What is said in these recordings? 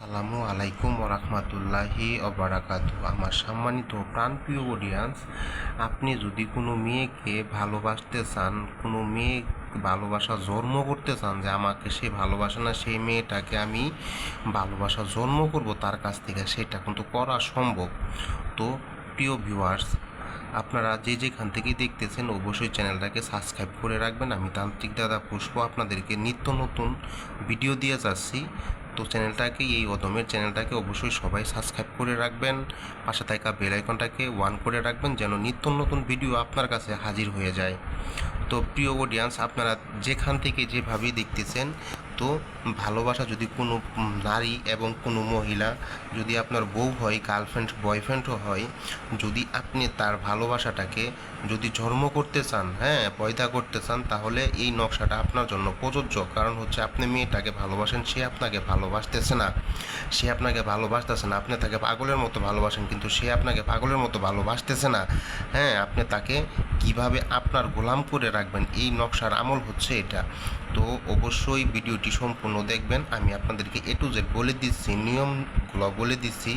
আসসালামু আলাইকুম ওরহমাতুল্লাহি ওবারাকাতু। আমার সম্মানিত প্রাণপ্রিয় অডিয়েন্স, আপনি যদি কোনো মেয়েকে ভালোবাসতে চান, কোনো মেয়ে ভালোবাসা জন্ম করতে চান যে আমাকে সে ভালোবাসে না, সেই মেয়েটাকে আমি ভালোবাসা জন্ম করব তার কাছ থেকে, সেটা কিন্তু করা সম্ভব। তো প্রিয় ভিউয়ার্স, আপনারা যে যেখান থেকে দেখতেছেন অবশ্যই চ্যানেলটাকে সাবস্ক্রাইব করে রাখবেন। আমি তান্ত্রিক দাদা পুষ্প আপনাদেরকে নিত্য নতুন ভিডিও দিয়ে যাচ্ছি। তো চ্যানেলটাকে, এই অদমের চ্যানেলটাকে অবশ্যই সবাই সাবস্ক্রাইব করে রাখবেন, পাশে থাকা বেল আইকনটাকে ওয়ান করে রাখবেন যেন নিত্য নতুন ভিডিও আপনার কাছে হাজির হয়ে যায়। তো প্রিয় অডিয়েন্স, আপনারা যেখান থেকে যেভাবেই দেখতেছেন, তো ভালোবাসা যদি কোনো নারী এবং কোনো মহিলা, যদি আপনার বউ হয়, গার্লফ্রেন্ড বয়ফ্রেন্ডও হয়, যদি আপনি তার ভালোবাসাটাকে যদি জন্ম করতে চান, হ্যাঁ, পয়দা করতে চান, তাহলে এই নকশাটা আপনার জন্য প্রযোজ্য। কারণ হচ্ছে আপনি মেয়েটাকে ভালোবাসেন, সে আপনাকে ভালোবাসতেছে না, আপনি তাকে পাগলের মতো ভালোবাসেন কিন্তু সে আপনাকে পাগলের মতো ভালোবাসতেছে না। হ্যাঁ, আপনি তাকে কিভাবে আপনার গোলাম করে রাখবেন, এই নকশার আমল হচ্ছে এটা। তো অবশ্যই ভিডিওটি সম্পূর্ণ দেখবেন। আমি আপনাদেরকে A to Z বলে দিচ্ছি, নিয়মগুলো বলে দিচ্ছি।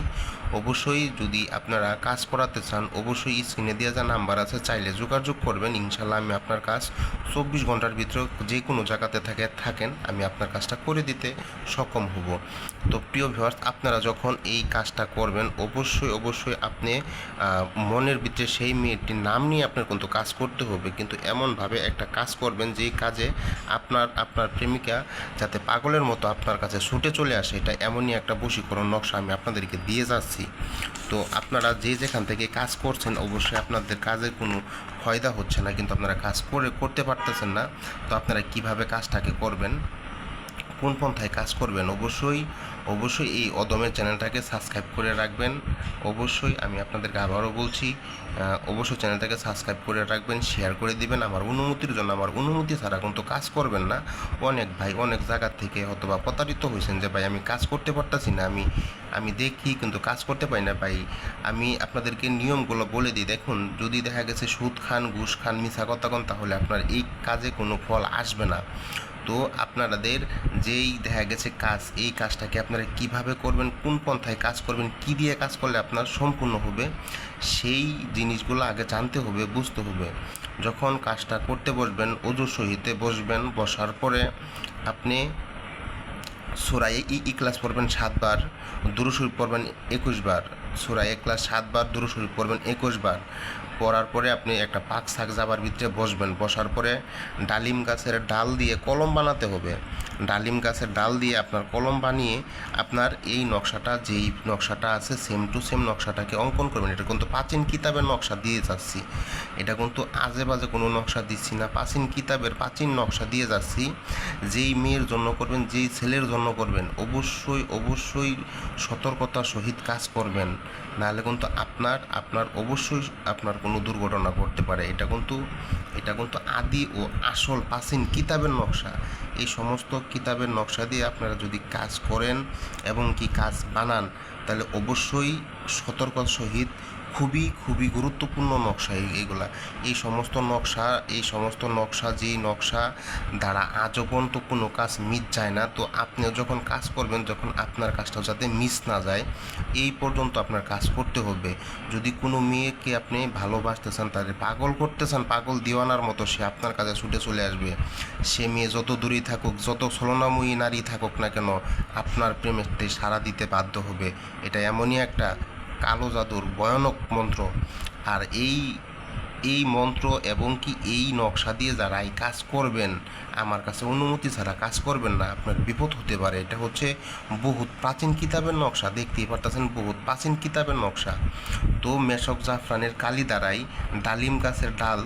অবশ্যই যদি আপনারা কাজ করাতে চান, অবশ্যই স্ক্রিনে দেওয়া যা নাম্বার আছে চাইলে যোগাযোগ করবেন। ইনশাল্লাহ আমি আপনার কাজ 24 ঘন্টার ভিতরে যে কোনো জায়গাতে থাকেন, আমি আপনার কাজটা করে দিতে সক্ষম হব। তো প্রিয় ভিউয়ার্স, আপনারা যখন এই কাজটা করবেন, অবশ্যই আপনি মনের ভিতরে সেই মেয়েটির নাম নিয়ে আপনার কিন্তু কাজ করতে হবে, কিন্তু এমনভাবে একটা কাজ করবেন যেই কাজে আপনার প্রেমিকা যাতে পাগলের মতো আপনার কাছে ছুটে চলে আসে। এটা এমনই একটা বশীকরণ নকশা আমি আপনাদেরকে দিয়ে যাচ্ছি। তো আপনারা যে যেখান থেকে কাজ করছেন, অবশ্যই আপনাদের কাজের কোনো ফায়দা হচ্ছে না, কিন্তু আপনারা কাজ করতে পারতেছেন না। তো আপনারা কিভাবে কাজটাকে করবেন, কোন পন্থায় কাজ করবেন, অবশ্যই এই অদমের চ্যানেলটাকে সাবস্ক্রাইব করে রাখবেন। অবশ্যই আমি আপনাদেরকে আবারও বলছি, অবশ্যই চ্যানেলটাকে সাবস্ক্রাইব করে রাখবেন, শেয়ার করে দিবেন আমার অনুমতির জন্য। আমার অনুমতি ছাড়া কিন্তু কাজ করবেন না। অনেক ভাই অনেক জায়গার থেকে হয়তোবা প্রতারিত হয়েছেন যে ভাই আমি কাজ করতে পারতাছি না, আমি দেখি কিন্তু কাজ করতে পারি না। ভাই আমি আপনাদেরকে নিয়মগুলো বলে দিই, দেখুন, যদি দেখা গেছে সুদ খান, ঘুষ খান, মিছা কথা কন, তাহলে আপনার এই কাজে কোনো ফল আসবে না। তো আপনাদের যেই দেখা গেছে কাজ, এই কাজটাকে আপনারা কিভাবে করবেন, কোন পন্থায় কাজ করবেন, কি দিয়ে কাজ করলে আপনার সম্পূর্ণ হবে, সেই জিনিসগুলো আগে জানতে হবে, বুঝতে হবে। যখন কাজটা করতে বসবেন, ওযু সহিতে বসবেন, বসার পরে আপনি সূরা ইখলাস পড়বেন 7 বার, দুরূদ শরীফ পড়বেন 21 বার, সূরা ইখলাস 7 বার, দুরূদ শরীফ পড়বেন 21 বার। পড়ার পরে আপনি একটা পাক শাক জাবার ভিতরে বসবেন। বসার পরে ডালিম গাছের ডাল দিয়ে কলম বানাতে হবে। ডালিম গাছের ডাল দিয়ে আপনার কলম বানিয়ে আপনার এই নকশাটা, যেই নকশাটা আছে সেম টু সেম নকশাটাকে অঙ্কন করবেন। এটা কিন্তু প্রাচীন কিতাবের নকশা দিয়ে যাচ্ছি, এটা কিন্তু আজে বাজে কোনো নকশা দিচ্ছি না, প্রাচীন কিতাবের প্রাচীন নকশা দিয়ে যাচ্ছি। যেই মেয়ের জন্য করবেন, যেই ছেলের জন্য করবেন, অবশ্যই সতর্কতার সহিত কাজ করবেন, নাহলে কিন্তু আপনার অবশ্যই আপনার কোনো দুর্ঘটনা ঘটতে পারে। এটা কিন্তু আদি ও আসল প্রাচীন কিতাবের নকশা। এই সমস্ত কিতাবের নকশা দিয়ে আপনারা যদি কাজ করেন এবং কি কাজ বানান, তাহলে অবশ্যই সতর্কতার সহিত খুবই গুরুত্বপূর্ণ নকশা এইগুলা। এই সমস্ত নকশা যেই নকশা দ্বারা আজও পর্যন্ত কোনো কাজ মিস যায় না। তো আপনিও যখন কাজ করবেন, যখন আপনার কাজটা যাতে মিস না যায়, এই পর্যন্ত আপনার কাজ করতে হবে। যদি কোনো মেয়েকে আপনি ভালোবাসতেছেন, তাদের পাগল করতেছেন, পাগল দিওয়ানার মতো, সে আপনার কাছে ছুটে চলে আসবে। সে মেয়ে যত দূরেই থাকুক, যত ছলনাময়ী নারী থাকুক না কেন, আপনার প্রেমেতে সাড়া দিতে বাধ্য হবে। এটা এমনই একটা কালো জাদুর ভয়ানক মন্ত্র। আর এই মন্ত্র এবং কি এই নকশা দিয়ে যারা এই কাজ করবেন, আমার কাছে অনুমতি ছাড়া কাজ করবেন না, আপনার বিপদ হতে পারে। এটা হচ্ছে বহুত প্রাচীন কিতাবের নকশা, দেখতেই পারতেছেন, বহুত প্রাচীন কিতাবের নকশা। তো মেশক জাফরানের কালি দ্বারাই ডালিম গাছের ডাল,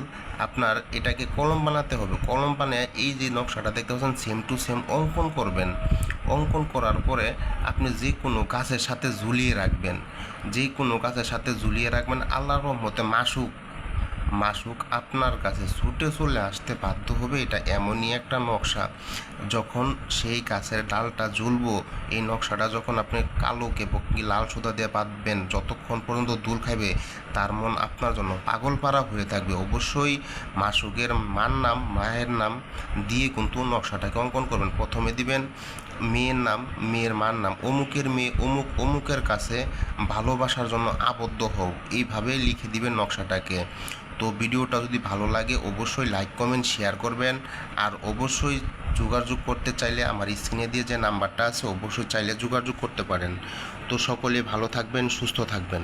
আপনার এটাকে কলম বানাতে হবে। কলম বানিয়ে এই যে নকশাটা দেখতে পাচ্ছেন সেম টু সেম অঙ্কন করবেন। অঙ্কন করার পরে আপনি যে কোনো গাছের সাথে ঝুলিয়ে রাখবেন, আল্লাহর রহমতে মাসুক আপনার কাছে ছুটে চলে আসতে বাধ্য হবে। এটা এমনই একটা নকশা, যখন সেই গাছের ডালটা ঝুলবো, এই নকশাটা যখন আপনি কালোকে লাল সুতা দিয়ে বাঁধবেন, যতক্ষণ পর্যন্ত দুল খাইবে, তার মন আপনার জন্য পাগল পাড়া হয়ে থাকবে। অবশ্যই মাসুকের মায়ের নাম দিয়ে কিন্তু নকশাটাকে অঙ্কন করবেন। প্রথমে দিবেন মেয়ের নাম, মেয়ের মার নাম অমুকের মেয়ে অমুক অমুকের কাছে ভালোবাসার জন্য আবদ্ধ হও, এইভাবে লিখে দিবেন নকশাটাকে। তো ভিডিওটা যদি ভালো লাগে অবশ্যই লাইক কমেন্ট শেয়ার করবেন। আর অবশ্যই যোগাযোগ করতে চাইলে আমার স্ক্রিনে দিয়ে যে নাম্বারটা আছে অবশ্যই চাইলে যোগাযোগ করতে পারেন। তো সকলে ভালো থাকবেন, সুস্থ থাকবেন।